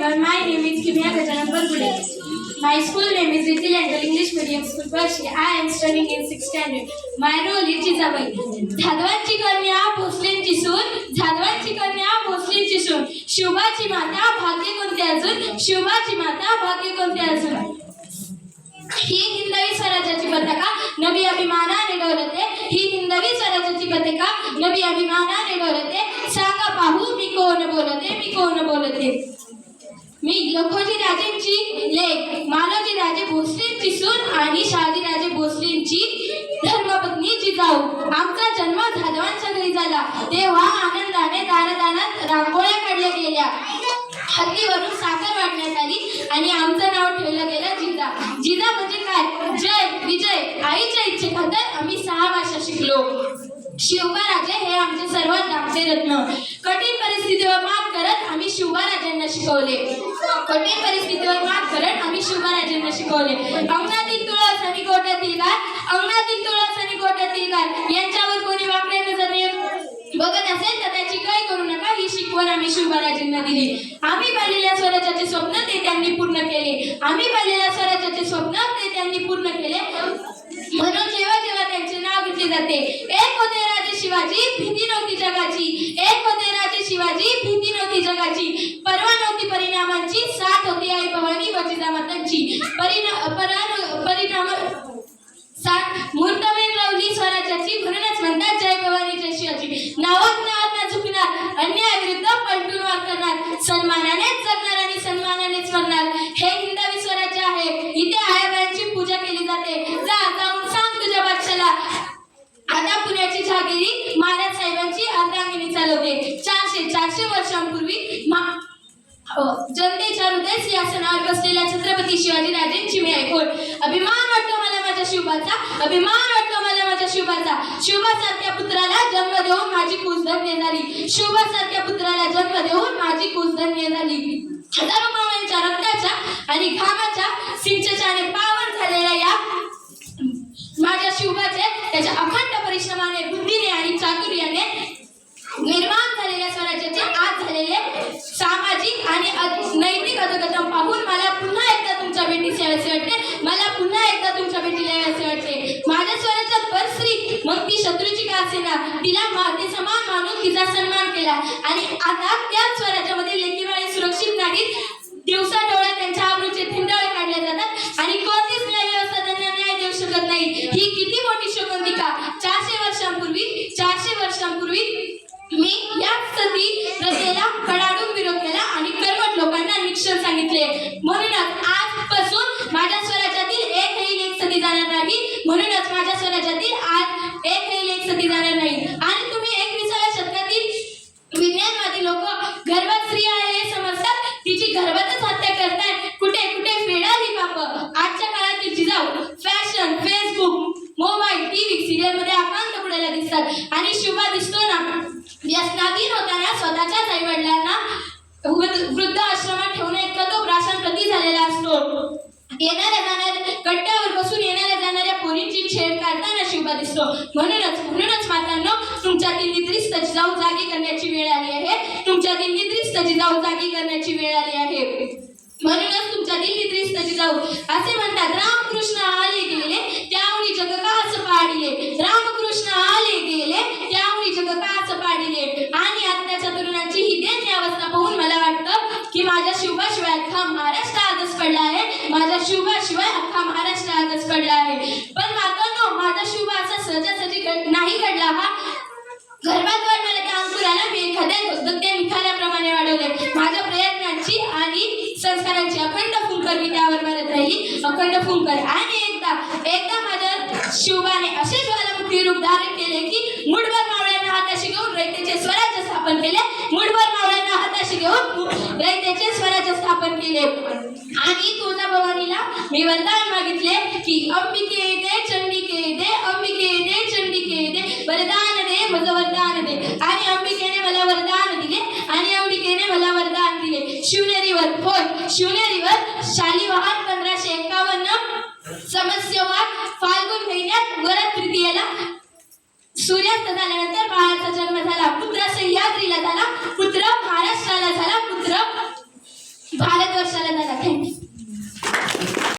everyone. My name is Kimya Gajanan Bargule. My school name is Little Angel English Medium School, Pershi. I am studying in 6th standard. My role is Jizabai. झादवांची कन्या भोसलेंची सून, झादवांची कन्या भोसलेंची सून. शुभाची माता भाग्य कोणते अजून, शुभाची माता भाग्य कोणते अजून. ही हिंदवी स्वराज्याची पताका नबी अभिमानाने डोलते, ही हिंदवी स्वराज्याची पताका नबी अभिमानाने डोलते. सांगा पाहू मी कोण बोलते, मी कोण बोलते. मी लखोजी राजेंची लेक, मालोजी राजे भोसलेंची सून आणि शहाजीराजे भोसलेंची धर्मपत्नी जिजाऊ. आमचा जन्म झादवांच्या घरी झाला तेव्हा आनंदाने दारादारात रांगोळ्या काढल्या गेल्या, हत्तीवरून साखर वाटण्यात आली आणि आमचं नाव ठेवलं गेलं जिजा. जिजा म्हणजे काय, जय विजय. आईच्या इच्छेखातर आम्ही 6 भाषा शिकलो. शिवबाराजे हे आमचे सर्वात धाकटे रत्न. कठीण परिस्थितीवर मात करत आम्ही शिवबाराजांना शिकवले, कठीण परिस्थितीवर मात करत आम्ही शिवबाराजांना शिकवले. अंगणातील तुळस आणि गोठ्यातील गाय, अंगणातील तुळस आणि गोठ्यातील गाय यांच्यावर कोणी वाकड्या नजरेने बघत असेल तर त्याची काय करू नका, ही शिकवण आम्ही शिवबाराजांना दिली. आम्ही पाहिलेल्या स्वराज्याचे स्वप्न ते त्यांनी पूर्ण केले, आम्ही पाहिलेल्या स्वराज्याचे स्वप्न ते त्यांनी पूर्ण केले. म्हणून जेव्हा जेव्हा त्यांचे नाव घेतले जाते, एक होते राजे शिवाजी, भीती नव्हती जगाची. एक होते राजे शिवाजी, भीती नव्हती जगाची. पर्वा नव्हती परिणामांची, साथ होती आई भवानी व जिजामातांची. परिणाम साथ मुहूर्तमेढ लावली स्वराज्याची, म्हणूनच म्हणतात जय भवानी जय शिवाजी. नावात न झुकणार, अन्यायाविरुद्ध पलटून वार करणार, सन्मानानेच जगणार आणि सन्मानानेच मरणार. हे हिंदवी स्वराज्य आहे. इथे आयाबाईंची पूजा केली जाते. जाऊन सांग तुझ्या बादशाला, आता पुण्याची जहागिरी महाराज साहेबांची अर्धांगिनी चालवते. 400 वर्षांपूर्वी जनतेच्या हृदय सिंहासनावर बसलेल्या छत्रपती शिवाजी राजेंची मी ऐकून अभिमान वाटतो मला माझ्या शिवबाचा, अभिमान वाटतो मला माझ्या शिवबाचा. शिवबासारख्या पुत्राला जन्म देऊन माझी कुस धन्य झाली, शिवबासारख्या पुत्राला जन्म देऊन माझी कुस धन्य झाली. हजारो मावळ्यांच्या रक्ताच्या आणि घामाच्या सिंचनाने पावन झालेल्या या माझ्या शिवबाचे त्याच्या अखंड परिश्रमाने, बुद्धीने आणि चातुर्याने निर्माण झालेल्या स्वराज्याचे आज झालेले सामाजिक आणि नैतिक अधोगती पाहून मला पुन्हा एकदा तुमच्या भेटीस यावेसे वाटते, मला पुन्हा एकदा तुमच्या भेटीला यावेसे वाटते. माझ्या स्वराज्यात परस्त्री मग ती शत्रूची का असेना, तिला माते समान मानून तिचा सन्मान केला. आणि आता त्याच स्वराज्यामध्ये लेकीबाळी सुरक्षित नाहीत, दिवसा डोळ्यात त्यांच्या आबरूचे थिंडाळे काढले जातात आणि कोणतीच न्याय व्यवस्था त्यांना न्याय देऊ शकत नाही. ही किती मोठी शोकांतिका. 400 वर्षांपूर्वी मी याच सती प्रथेला कडाडून विरोध केला आणि कर्मठ लोकांना निक्षर सांगितले. म्हणूनच आजपासून माझ्या स्वराज्यातील एकही लेक सती जाणार नाही, म्हणूनच माझ्या स्वराज्यातील आज एकही लेक सती जाणार नाही. आणि तुम्ही 21व्या शतकातील विज्ञानवादी लोक गर्भात स्त्री आहे हे समजतात, तिची गर्भातच हत्या करताय. कुठे कुठे फेडाल ही पाप. आजच्या काळातील Jijau fashion, Facebook, mobile, TV, serial मध्ये आकांत पुढेला दिसतात आणि शिवबा दिसतो ना व्यसनाधीन होताना स्वतःच्याच आई वडिलांना वृद्ध आश्रमात ठेवणे इतका तो प्राशन प्रती झालेला असतो. येणाऱ्या जाणाऱ्या कट्ट्यावर बसून येणाऱ्या जाणाऱ्या पोरींची छेड काढताना शिवबा दिसतो. म्हणूनच मातांनो, तुमच्यातील निद्रिस्त जिजाऊ जागी करण्याची वेळ आली आहे, तुमच्यातील निद्रिस्त जिजाऊ जागी करण्याची वेळ आली आहे. म्हणूनच तुमच्यातील निद्रिस्त जिजाऊ असे म्हणतात, रामकृष्ण आले गेले त्यावेळी जग काच पाडिले, रामकृष्ण आले गेले त्यावेळी जग काच पाडिले. आणि आत्ताच्या तरुणांची ही देश अवस्था पाहून मला वाटतं की माझ्या शिवबाशिवाय अख्खा महाराष्ट्र आजच पडला आहे, माझ्या शिवबाशिवाय अख्खा महाराष्ट्र आजच पडला आहे. पण मातांनो, माझा शिवबा असा सहजासहजी नाही घडला. हा गर्भात वाढणाऱ्या त्या अंकुराला मी एखाद्या निखाऱ्याप्रमाणे वाढवले. माझ्या प्रयत्नांची आणि संस्कारांची अखंड फुंकर मी त्यावर मारत राहिली, अखंड फुंकर. आणि एकदा माझ्या शिवबाने असे ज्वालामुखी रूप धारण केले की मुठभर मावळ्यांना हाताशी घेऊन रयतेचे स्वराज्य स्थापन केले, मुठभर मावळ्यांना हाताशी घेऊन रयतेचे स्वराज्य स्थापन केले. आणि तुळजाभवानीला मी वरदान मागितले की अंबिके दे चंडिके दे, अंबिके दे चंडिके दे, वरदान दे मग वरदान दे. आणि अंबिकेने मला वरदान दिले, आणि अंबिकेने मला वरदान दिले. शिवनेरीवर, होय शिवनेरीवर शालिवाहन 1551 समस्यवाद फाल्गुन महिन्यात वरद तृतीयेला सूर्यास्त झाल्यानंतर बाळाचा जन्म झाला. पुत्र सह्याद्रीला झाला, पुत्र महाराष्ट्राला झाला, पुत्र भारतवर्षाला झाला